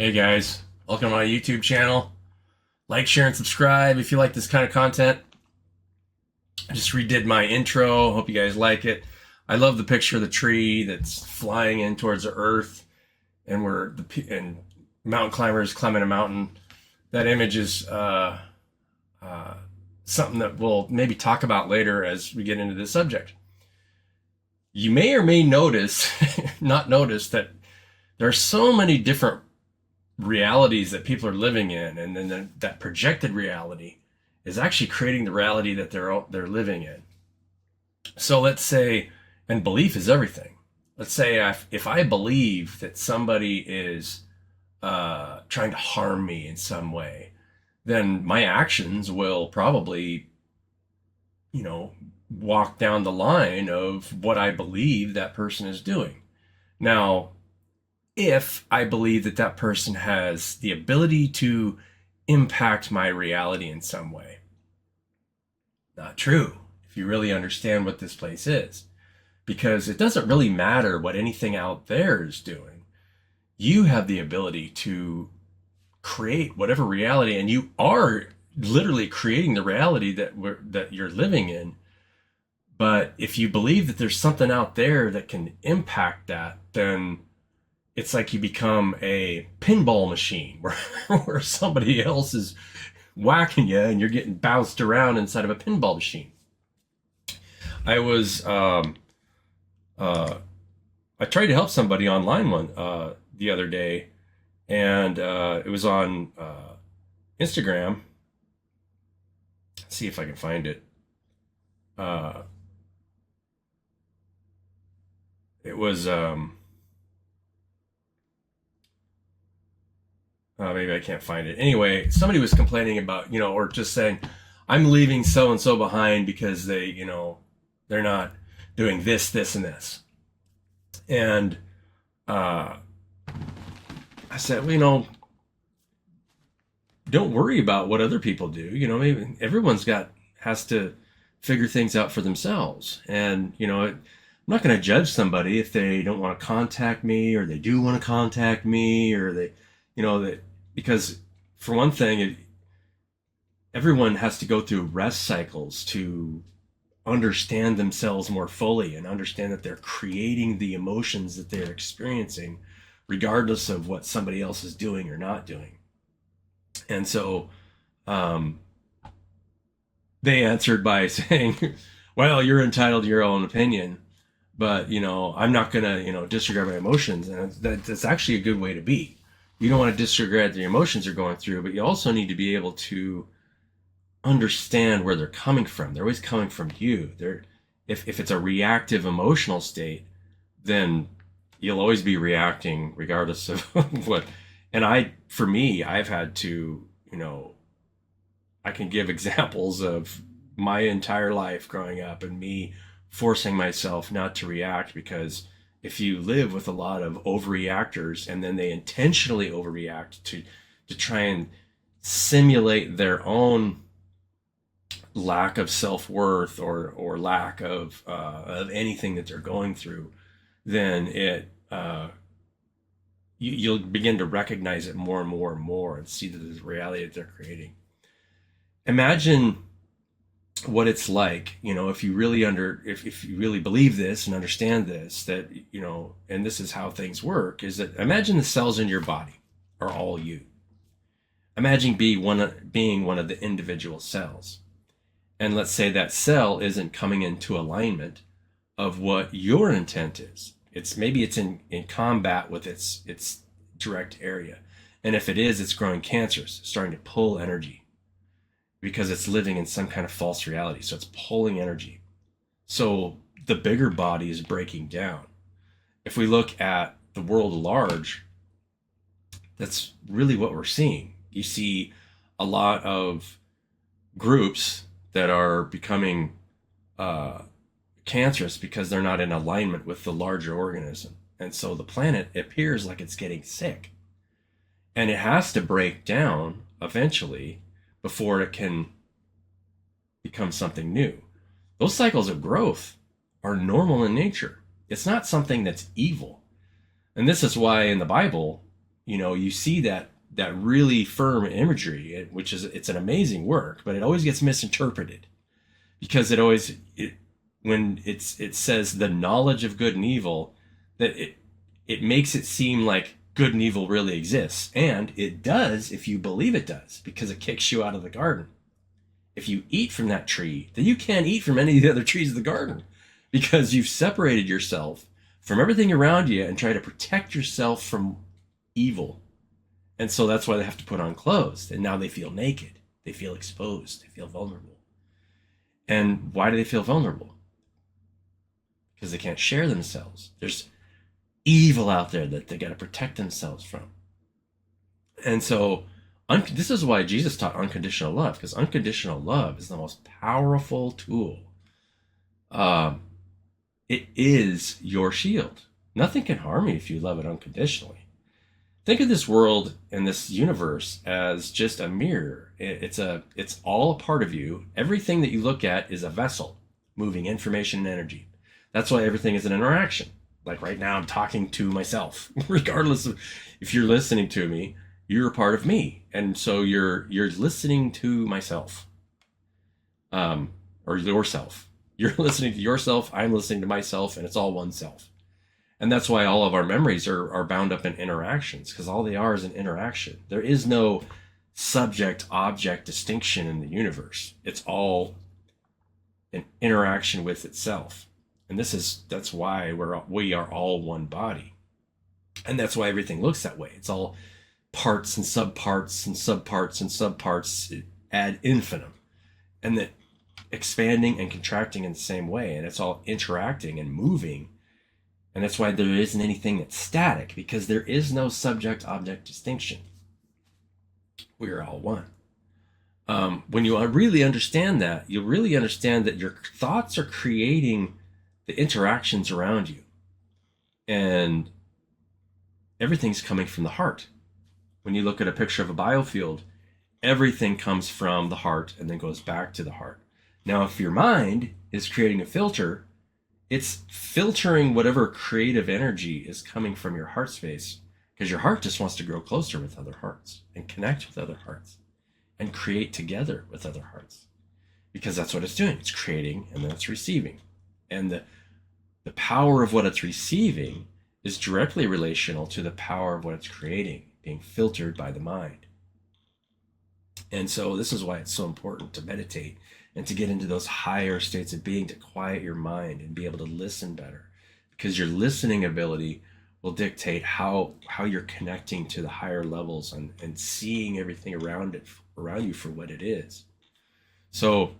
Hey guys, welcome to my YouTube channel. Like, share, and subscribe if you like this kind of content. I just redid my intro. Hope you guys like it. I love the picture of the tree that's flying in towards the earth, and and mountain climbers climbing a mountain. That image is uh, something that we'll maybe talk about later as we get into this subject. You may or may notice, not notice, that there are so many different realities that people are living in, and then that projected reality is actually creating the reality that they're living in. So let's say, and belief is everything. Let's say if I believe that somebody is trying to harm me in some way, then my actions will probably, walk down the line of what I believe that person is doing. Now, if I believe that that person has the ability to impact my reality in some way. Not true, if you really understand what this place is, because it doesn't really matter what anything out there is doing. You have the ability to create whatever reality, and you are literally creating the reality that you're living in. But if you believe that there's something out there that can impact that, then it's like you become a pinball machine where somebody else is whacking you and you're getting bounced around inside of a pinball machine. I was I tried to help somebody online the other day, and it was on Instagram. Let's see if I can find it. It was maybe I can't find it. Anyway, somebody was complaining about, or just saying, I'm leaving so and so behind because they're not doing this, this, and this. And I said, well, don't worry about what other people do. Maybe everyone's has to figure things out for themselves. And, I'm not going to judge somebody if they don't want to contact me, or they do want to contact me, or they, that, because for one thing, everyone has to go through rest cycles to understand themselves more fully and understand that they're creating the emotions that they're experiencing, regardless of what somebody else is doing or not doing. And so they answered by saying, well, you're entitled to your own opinion, but I'm not going to disregard my emotions. And that's actually a good way to be. You don't want to disregard the emotions you're going through, but you also need to be able to understand where they're coming from. They're always coming from you. If it's a reactive emotional state, then you'll always be reacting regardless of what. And for me, I've had to, I can give examples of my entire life growing up and me forcing myself not to react, because if you live with a lot of overreactors and then they intentionally overreact to try and simulate their own lack of self-worth or lack of anything that they're going through, then you'll begin to recognize it more and more and more and see the reality that they're creating. Imagine what it's like, if you really if you really believe this and understand this, that, and this is how things work, is that imagine the cells in your body are all you. Imagine being one of the individual cells. And let's say that cell isn't coming into alignment of what your intent is. Maybe it's in combat with its direct area. And if it is, it's growing cancerous, starting to pull energy, because it's living in some kind of false reality. So it's pulling energy. So the bigger body is breaking down. If we look at the world at large, that's really what we're seeing. You see a lot of groups that are becoming cancerous because they're not in alignment with the larger organism. And so the planet appears like it's getting sick. And it has to break down eventually before it can become something new. Those cycles of growth are normal in nature. It's not something that's evil. And this is why in the Bible, you see that really firm imagery, which is, it's an amazing work, but it always gets misinterpreted because when it says the knowledge of good and evil, that it makes it seem like good and evil really exists, and it does if you believe it does, because it kicks you out of the garden. If you eat from that tree, then you can't eat from any of the other trees of the garden, because you've separated yourself from everything around you and try to protect yourself from evil. And so that's why they have to put on clothes, and now they feel naked, they feel exposed, they feel vulnerable. And why do they feel vulnerable? Because they can't share themselves. There's evil out there that they got to protect themselves from. And so this is why Jesus taught unconditional love, because unconditional love is the most powerful tool. It is your shield. Nothing can harm you if you love it unconditionally. Think of this world and this universe as just a mirror. It's all a part of you. Everything that you look at is a vessel moving information and energy. That's why everything is an interaction. Like right now, I'm talking to myself. Regardless of if you're listening to me, you're a part of me, and so you're listening to myself, or yourself. You're listening to yourself. I'm listening to myself, and it's all one self. And that's why all of our memories are bound up in interactions, because all they are is an interaction. There is no subject-object distinction in the universe. It's all an interaction with itself. And that's why we are all one body. And that's why everything looks that way. It's all parts and subparts and subparts and subparts ad infinitum. And that expanding and contracting in the same way. And it's all interacting and moving. And that's why there isn't anything that's static, because there is no subject-object distinction. We are all one. When you really understand that, you'll really understand that your thoughts are creating the interactions around you. And everything's coming from the heart. When you look at a picture of a biofield, everything comes from the heart and then goes back to the heart. Now, if your mind is creating a filter, it's filtering whatever creative energy is coming from your heart space, because your heart just wants to grow closer with other hearts and connect with other hearts and create together with other hearts, because that's what it's doing. It's creating and then it's receiving. And the power of what it's receiving is directly relational to the power of what it's creating, being filtered by the mind. And so this is why it's so important to meditate and to get into those higher states of being, to quiet your mind and be able to listen better, because your listening ability will dictate how you're connecting to the higher levels and seeing everything around you for what it is. So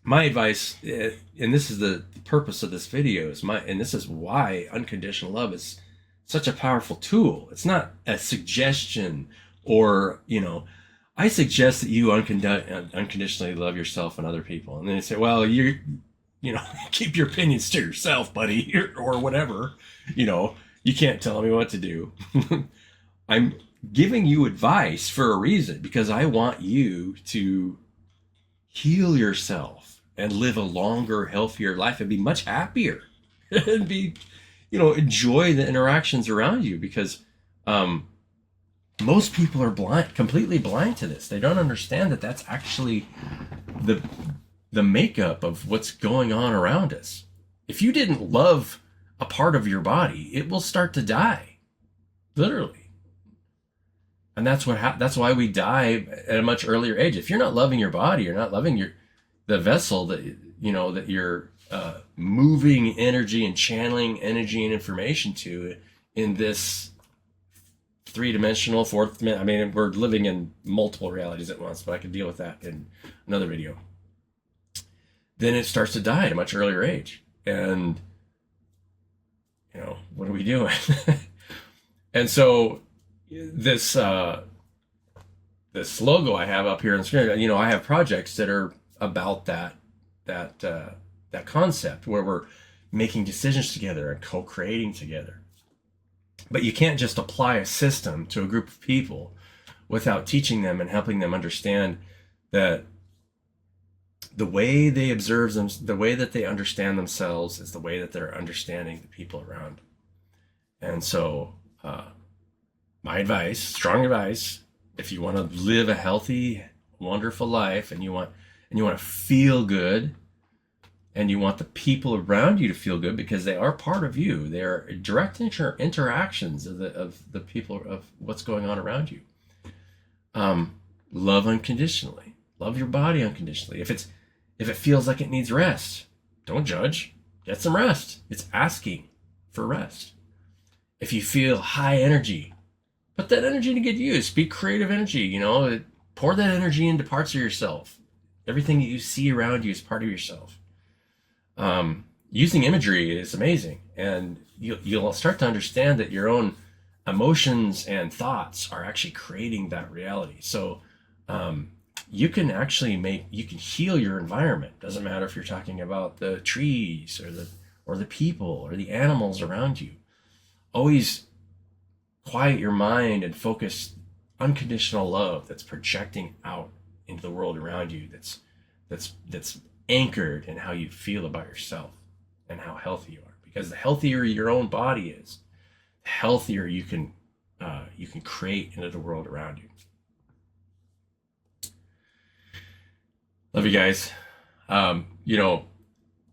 my advice, and this is the purpose of this video, and this is why unconditional love is such a powerful tool. It's not a suggestion, or I suggest that you unconditionally love yourself and other people, and then you say, well, keep your opinions to yourself, buddy, or whatever. You can't tell me what to do. I'm giving you advice for a reason, because I want you to heal yourself and live a longer, healthier life and be much happier and be, enjoy the interactions around you, because most people are completely blind to this. They don't understand that that's actually the makeup of what's going on around us. If you didn't love a part of your body, it will start to die, literally. And that's why we die at a much earlier age. If you're not loving your body, you're not loving the vessel that you're moving energy and channeling energy and information to in this three-dimensional, fourth, we're living in multiple realities at once, but I could deal with that in another video. Then it starts to die at a much earlier age. And, what are we doing? And so this logo I have up here on the screen, I have projects that are about that concept, where we're making decisions together and co-creating together. But you can't just apply a system to a group of people without teaching them and helping them understand that the way they observe them, the way that they understand themselves, is the way that they're understanding the people around them. And so my advice, strong advice, if you want to live a healthy, wonderful life, and you want to feel good, and you want the people around you to feel good because they are part of you. They're direct interactions of the people, of what's going on around you. Love unconditionally. Love your body unconditionally. If it feels like it needs rest, don't judge. Get some rest. It's asking for rest. If you feel high energy, put that energy to good use. Be creative energy. Pour that energy into parts of yourself. Everything that you see around you is part of yourself. Using imagery is amazing, and you'll start to understand that your own emotions and thoughts are actually creating that reality. So you can heal your environment. Doesn't matter if you're talking about the trees or the people or the animals around you. Always quiet your mind and focus unconditional love that's projecting out into the world around you. That's anchored in how you feel about yourself and how healthy you are. Because the healthier your own body is, the healthier you can create into the world around you. Love you guys.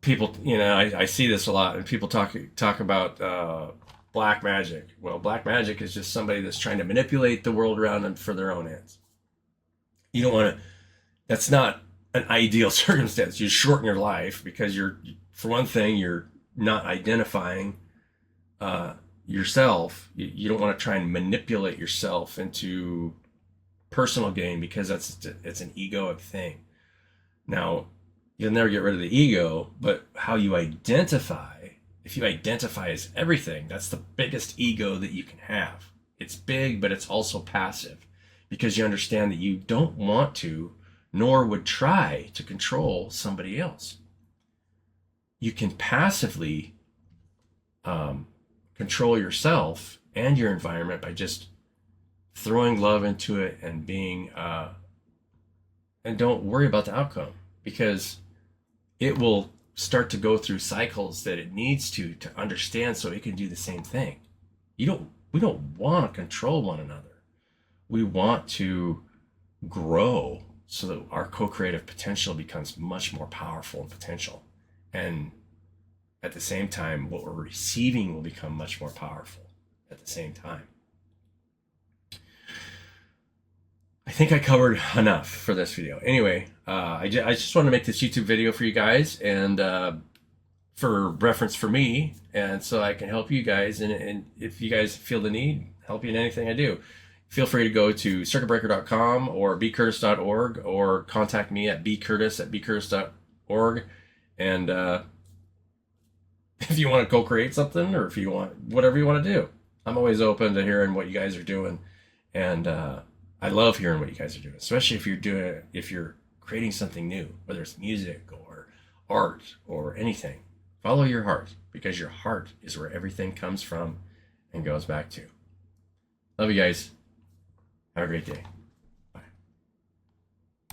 People, I see this a lot, and people talk about black magic. Well, black magic is just somebody that's trying to manipulate the world around them for their own ends. You don't want to. That's not an ideal circumstance. You shorten your life because for one thing, you're not identifying yourself. You don't want to try and manipulate yourself into personal gain, because it's an egoic thing. Now, you'll never get rid of the ego, but how you identify, if you identify as everything, that's the biggest ego that you can have. It's big, but it's also passive, because you understand that you don't want to, nor would try to control somebody else. You can passively control yourself and your environment by just throwing love into it and being and don't worry about the outcome, because it will start to go through cycles that it needs to understand, so it can do the same thing. We don't want to control one another. We want to grow so that our co-creative potential becomes much more powerful and potential. And at the same time, what we're receiving will become much more powerful at the same time. I think I covered enough for this video. Anyway, I just want to make this YouTube video for you guys, and for reference for me, and so I can help you guys. And if you guys feel the need, help you in anything I do, feel free to go to circuitbreaker.com or bcurtis.org, or contact me at bcurtis@bcurtis.org. And if you want to co-create something, or if you want whatever you want to do, I'm always open to hearing what you guys are doing. And I love hearing what you guys are doing, especially if you're creating something new, whether it's music or art or anything. Follow your heart, because your heart is where everything comes from and goes back to. Love you guys. Have a great day.